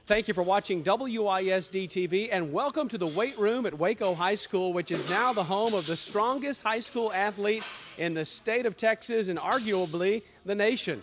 Thank you for watching WISD TV, and welcome to the weight room at Waco High School, which is now the home of the strongest high school athlete in the state of Texas and arguably the nation.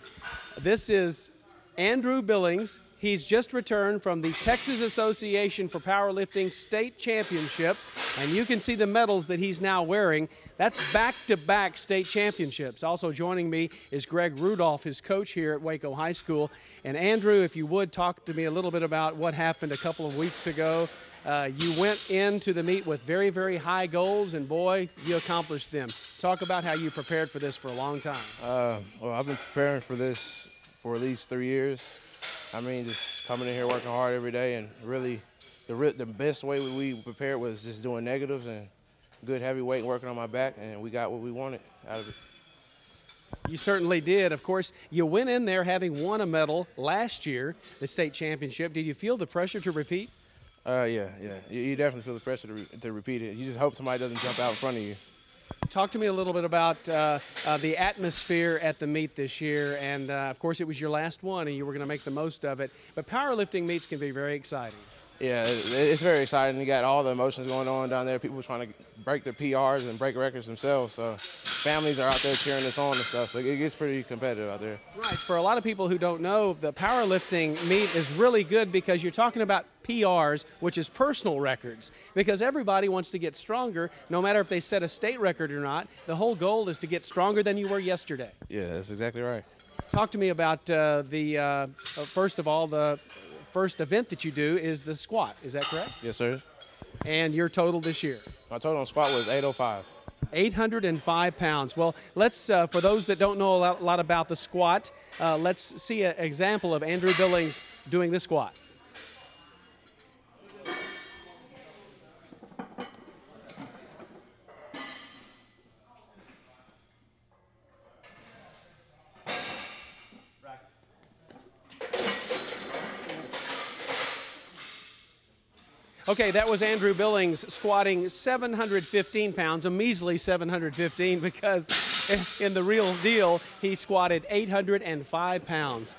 This is Andrew Billings. He's just returned from the Texas Association for Powerlifting State Championships, and you can see the medals that he's now wearing. That's back-to-back state championships. Also joining me is Greg Rudolph, his coach here at Waco High School. And Andrew, if you would talk to me a little bit about what happened a couple of weeks ago. You went into the meet with very, very high goals, and boy, you accomplished them. Talk about how you prepared for this for a long time. Well, I've been preparing for this for at least 3 years. I mean, just coming in here working hard every day, and really the best way we prepared was just doing negatives and good heavy weight and working on my back, and we got what we wanted out of it. You certainly did. Of course, you went in there having won a medal last year, the state championship. Did you feel the pressure to repeat? Yeah. You definitely feel the pressure to repeat it. You just hope somebody doesn't jump out in front of you. Talk to me a little bit about the atmosphere at the meet this year, and of course it was your last one and you were going to make the most of it, but powerlifting meets can be very exciting. Yeah, it's very exciting. You got all the emotions going on down there. People trying to break their PRs and break records themselves, so families are out there cheering us on and stuff, so it gets pretty competitive out there. Right. For a lot of people who don't know, the powerlifting meet is really good because you're talking about PRs, which is personal records, because everybody wants to get stronger, no matter if they set a state record or not. The whole goal is to get stronger than you were yesterday. Yeah, that's exactly right. Talk to me about first of all, the first event that you do is the squat. Is that correct? Yes, sir. And your total this year? My total on squat was 805. 805 pounds. Well, let's, for those that don't know a lot about the squat, let's see an example of Andrew Billings doing the squat. Okay, that was Andrew Billings squatting 715 pounds, a measly 715, because in the real deal, he squatted 805 pounds.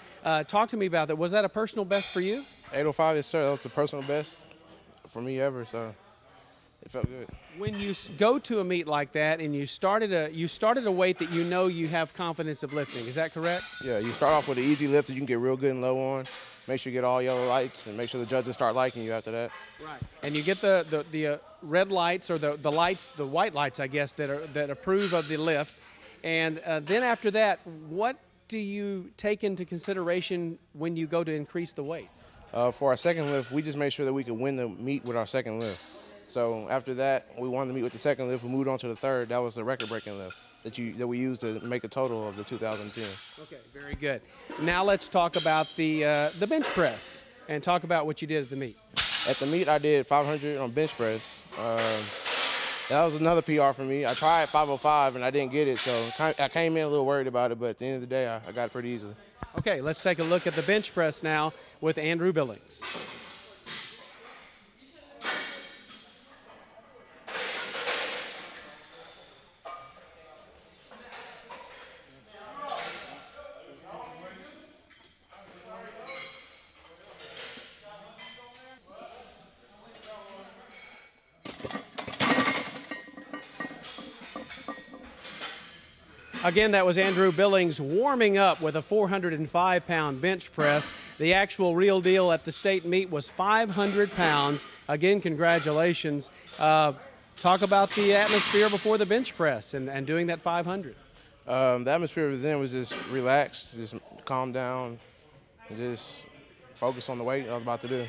Talk to me about that. Was that a personal best for you? 805, yes, sir. That was a personal best for me ever, so it felt good. When you go to a meet like that and you started a weight that you know you have confidence of lifting, is that correct? Yeah, you start off with an easy lift that you can get real good and low on. Make sure you get all yellow lights, and make sure the judges start liking you after that. Right. And you get the red lights, or the lights, the white lights, I guess, that approve of the lift. And then after that, what do you take into consideration when you go to increase the weight? For our second lift, we just made sure that we could win the meet with our second lift. So after that, we won the meet with the second lift. We moved on to the third. That was the record-breaking lift that we used to make a total of the 2010. Okay, very good. Now let's talk about the bench press and talk about what you did at the meet. At the meet, I did 500 on bench press. That was another PR for me. I tried 505 and I didn't get it, so I came in a little worried about it, but at the end of the day, I got it pretty easily. Okay, let's take a look at the bench press now with Andrew Billings. Again, that was Andrew Billings warming up with a 405-pound bench press. The actual real deal at the state meet was 500 pounds. Again, congratulations. Talk about the atmosphere before the bench press and doing that 500. The atmosphere then was just relaxed, just calm down, and just focus on the weight I was about to do.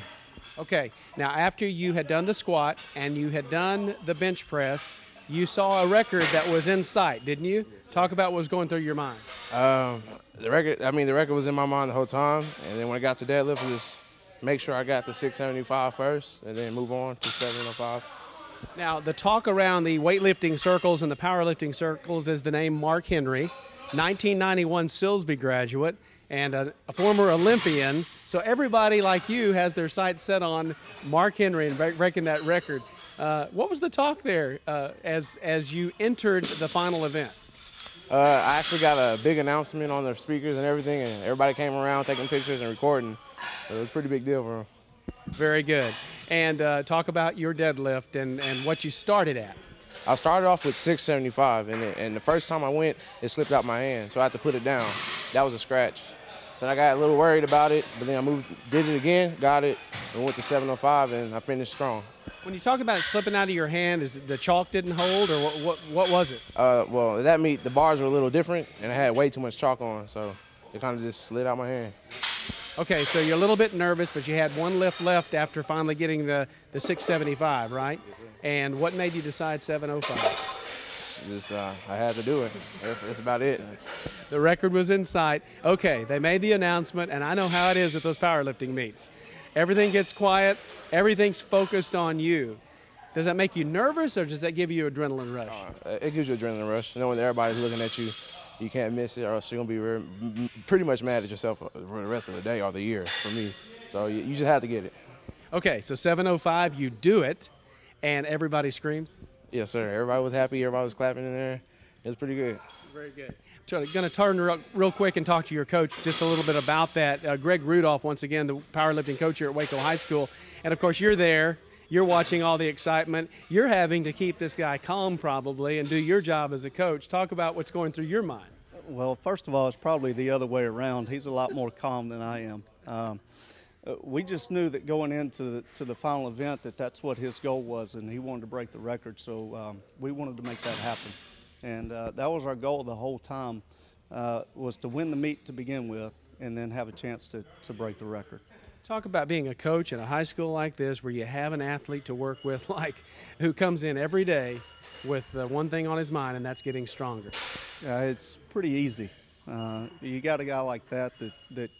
Okay, now after you had done the squat and you had done the bench press, you saw a record that was in sight, didn't you? Talk about what was going through your mind. The record was in my mind the whole time, and then when I got to deadlift, just make sure I got to 675 first, and then move on to 705. Now, the talk around the weightlifting circles and the powerlifting circles is the name Mark Henry, 1991 Silsby graduate, and a former Olympian. So everybody like you has their sights set on Mark Henry and breaking that record. What was the talk there as you entered the final event? I actually got a big announcement on the speakers and everything, and everybody came around taking pictures and recording. So it was a pretty big deal for them. Very good. And talk about your deadlift and what you started at. I started off with 675, and the first time I went, it slipped out my hand, so I had to put it down. That was a scratch. So I got a little worried about it, but then I did it again, got it, and went to 705, and I finished strong. When you talk about it slipping out of your hand, is it the chalk didn't hold, or what was it? Well, that meet the bars were a little different, and I had way too much chalk on, so it kind of just slid out my hand. Okay, so you're a little bit nervous, but you had one lift left after finally getting the 675, right? And what made you decide 705? Just I had to do it. That's about it. The record was in sight. Okay, they made the announcement, and I know how it is with those powerlifting meets. Everything gets quiet. Everything's focused on you. Does that make you nervous, or does that give you an adrenaline rush? It gives you an adrenaline rush, knowing that everybody's looking at you. You can't miss it, or else you're going to be pretty much mad at yourself for the rest of the day or the year, for me. So you just have to get it. Okay, so 705, you do it, and everybody screams? Yes, sir. Everybody was happy. Everybody was clapping in there. It was pretty good. Very good. So I'm going to turn real quick and talk to your coach just a little bit about that. Greg Rudolph, once again, the powerlifting coach here at Waco High School. And, of course, you're there. You're watching all the excitement. You're having to keep this guy calm probably and do your job as a coach. Talk about what's going through your mind. Well, first of all, it's probably the other way around. He's a lot more calm than I am. We just knew that going into the final event that's what his goal was, and he wanted to break the record. So we wanted to make that happen. And that was our goal the whole time, was to win the meet to begin with and then have a chance to break the record. Talk about being a coach in a high school like this where you have an athlete to work with who comes in every day with one thing on his mind, and that's getting stronger. It's pretty easy. You got a guy like that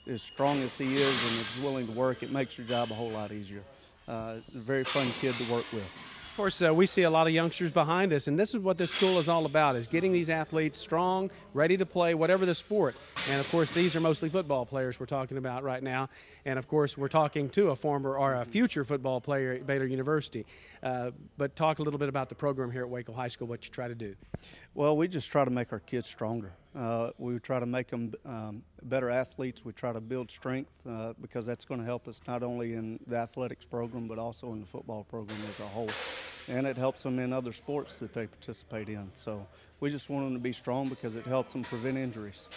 as strong as he is and is willing to work, it makes your job a whole lot easier. A very fun kid to work with. Of course, we see a lot of youngsters behind us, and this is what this school is all about, is getting these athletes strong, ready to play whatever the sport. And, of course, these are mostly football players we're talking about right now. And, of course, we're talking to a former or a future football player at Baylor University. But talk a little bit about the program here at Waco High School, what you try to do. Well, we just try to make our kids stronger. We try to make them better athletes. We try to build strength because that's going to help us not only in the athletics program but also in the football program as a whole. And it helps them in other sports that they participate in. So we just want them to be strong because it helps them prevent injuries.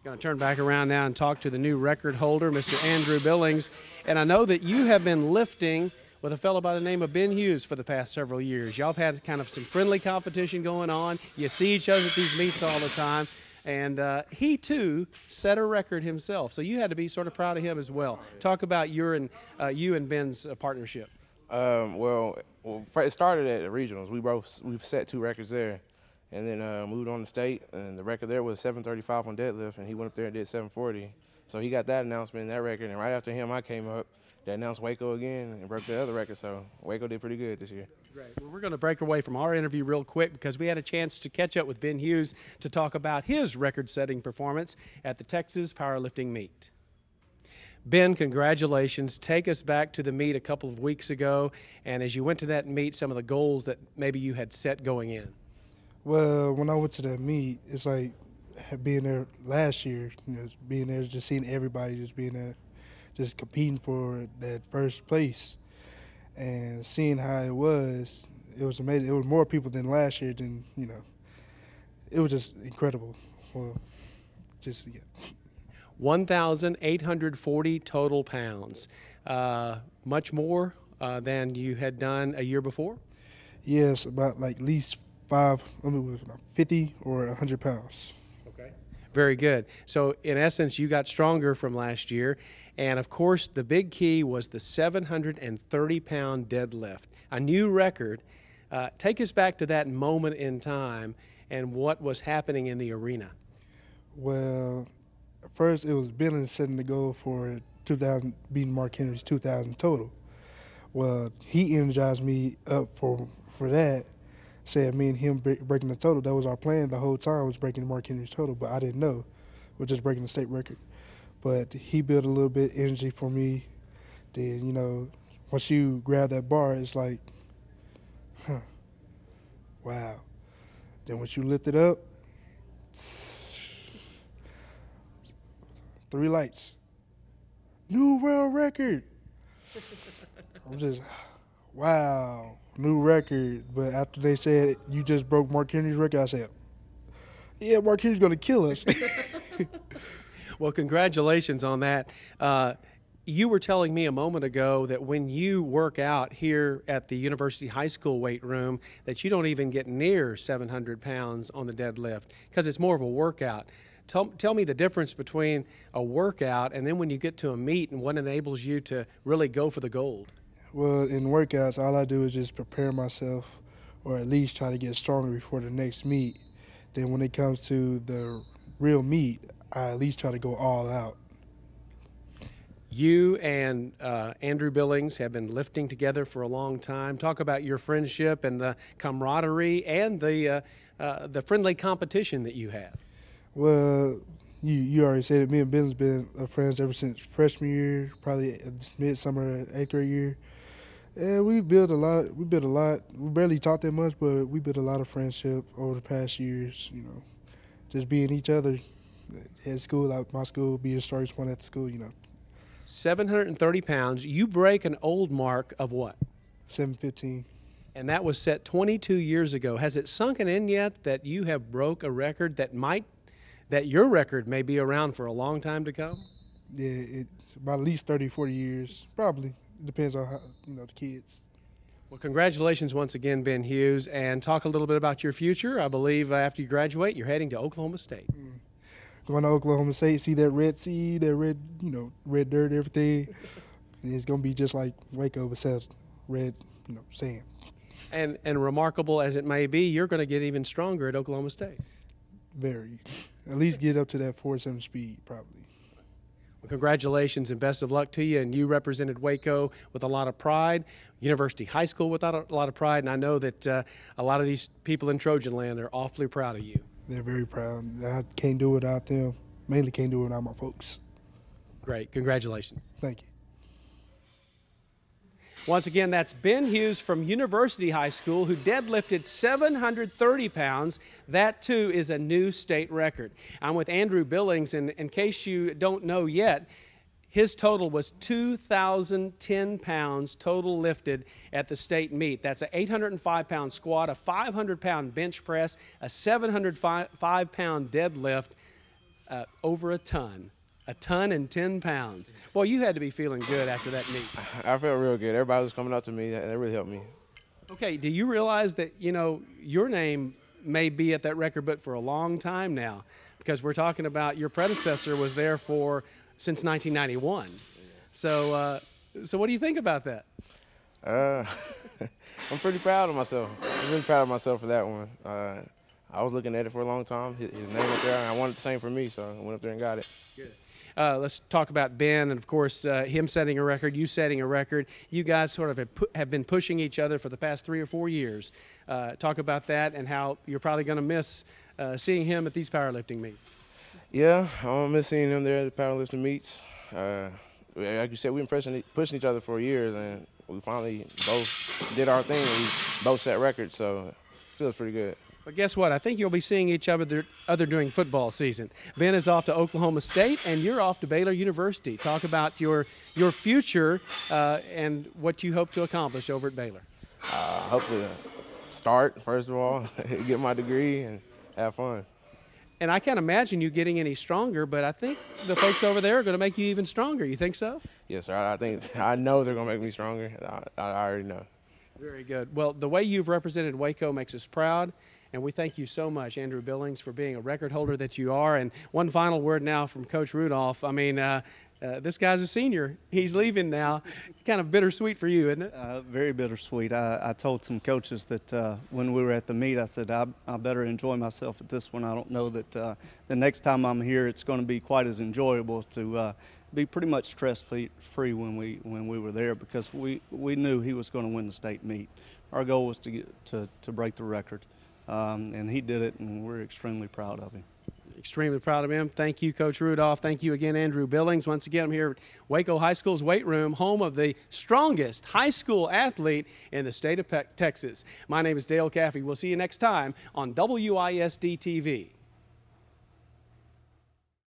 Going to turn back around now and talk to the new record holder, Mr. Andrew Billings. And I know that you have been lifting with a fellow by the name of Ben Hughes for the past several years. Y'all have had kind of some friendly competition going on. You see each other at these meets all the time. And he, too, set a record himself. So you had to be sort of proud of him as well. Talk about you and Ben's partnership. Well, it started at the regionals. We set 2 records there, and then moved on to state. And the record there was 735 on deadlift, and he went up there and did 740. So he got that announcement and that record. And right after him, I came up. They announced Waco again and broke the other record. So Waco did pretty good this year. Great. Well, we're going to break away from our interview real quick because we had a chance to catch up with Ben Hughes to talk about his record-setting performance at the Texas Powerlifting Meet. Ben, congratulations. Take us back to the meet a couple of weeks ago, and as you went to that meet, some of the goals that maybe you had set going in. Well, when I went to that meet, it's like being there last year, being there, just seeing everybody just being there, just competing for that first place. And seeing how it was amazing. It was more people than last year than, it was just incredible. Well, just, yeah. 1,840 total pounds. Much more than you had done a year before? Yes, about like at least 50 or 100 pounds. Okay. Very good. So in essence, you got stronger from last year. And of course, the big key was the 730-pound deadlift, a new record. Take us back to that moment in time and what was happening in the arena. Well, first, it was Billings setting the goal for 2,000, beating Mark Henry's 2,000 total. Well, he energized me up for that, saying me and him breaking the total. That was our plan the whole time, was breaking Mark Henry's total, but I didn't know. We're just breaking the state record. But he built a little bit of energy for me. Then, once you grab that bar, it's like, wow. Then once you lift it up, 3 lights. New world record. I'm just, wow, new record. But after they said, you just broke Mark Henry's record, I said, yeah, Mark Henry's going to kill us. Well, congratulations on that. You were telling me a moment ago that when you work out here at the University High School weight room, that you don't even get near 700 pounds on the deadlift because it's more of a workout. Tell me the difference between a workout and then when you get to a meet and what enables you to really go for the gold. Well, in workouts, all I do is just prepare myself or at least try to get stronger before the next meet. Then when it comes to the real meet, I at least try to go all out. You and Andrew Billings have been lifting together for a long time. Talk about your friendship and the camaraderie and the friendly competition that you have. Well, you already said it. Me and Billings been friends ever since freshman year, probably midsummer, 8th grade year. And we built a lot. We barely talked that much, but we built a lot of friendship over the past years. You know, just being each other at school, at my school, being the strongest one at the school. You know. 730 pounds. You break an old mark of what? 715. And that was set 22 years ago. Has it sunken in yet that you have broke a record that your record may be around for a long time to come? Yeah, it's about at least 30, 40 years, probably. It depends on how, the kids. Well, congratulations once again, Ben Hughes, and talk a little bit about your future. I believe after you graduate, you're heading to Oklahoma State. Going to Oklahoma State, see that red sea, that red, red dirt, everything. And it's going to be just like Waco, but instead of red, sand. And remarkable as it may be, you're going to get even stronger at Oklahoma State. Very. At least get up to that 4.7 speed, probably. Well, congratulations and best of luck to you. And you represented Waco with a lot of pride, University High School with a lot of pride, and I know that a lot of these people in Trojan land are awfully proud of you. They're very proud. I can't do it without them. Mainly can't do it without my folks. Great. Congratulations. Thank you. Once again, that's Ben Hughes from University High School, who deadlifted 730 pounds. That, too, is a new state record. I'm with Andrew Billings, and in case you don't know yet, his total was 2,010 pounds total lifted at the state meet. That's an 805-pound squat, a 500-pound bench press, a 705-pound deadlift, over a ton. A ton and 10 pounds. Boy, you had to be feeling good after that meet. I felt real good. Everybody was coming up to me. That really helped me. Okay, do you realize that, your name may be at that record book for a long time now? Because we're talking about your predecessor was there since 1991. So what do you think about that? I'm pretty proud of myself. I'm really proud of myself for that one. I was looking at it for a long time. His name up there, and I wanted the same for me, so I went up there and got it. Good. Let's talk about Ben, and of course, him setting a record, you setting a record. You guys sort of have been pushing each other for the past 3 or 4 years. Talk about that and how you're probably going to miss seeing him at these powerlifting meets. Yeah, I'm miss seeing him there at the powerlifting meets. Like you said, we've been pushing each other for years, and we finally both did our thing, and we both set records, so it feels pretty good. But guess what? I think you'll be seeing each other during football season. Ben is off to Oklahoma State, and you're off to Baylor University. Talk about your future and what you hope to accomplish over at Baylor. Hopefully start, first of all, get my degree, and have fun. And I can't imagine you getting any stronger, but I think the folks over there are going to make you even stronger. You think so? Yes, sir. I know they're going to make me stronger. I already know. Very good. Well, the way you've represented Waco makes us proud. And we thank you so much, Andrew Billings, for being a record holder that you are. And one final word now from Coach Rudolph. I mean, this guy's a senior. He's leaving now. Kind of bittersweet for you, isn't it? Very bittersweet. I told some coaches that when we were at the meet, I said, I better enjoy myself at this one. I don't know that the next time I'm here it's going to be quite as enjoyable to be pretty much stress-free when we were there, because we knew he was going to win the state meet. Our goal was to break the record. And he did it, and we're extremely proud of him. Extremely proud of him. Thank you, Coach Rudolph. Thank you again, Andrew Billings. Once again, I'm here at Waco High School's weight room, home of the strongest high school athlete in the state of Texas. My name is Dale Caffey. We'll see you next time on WISD TV.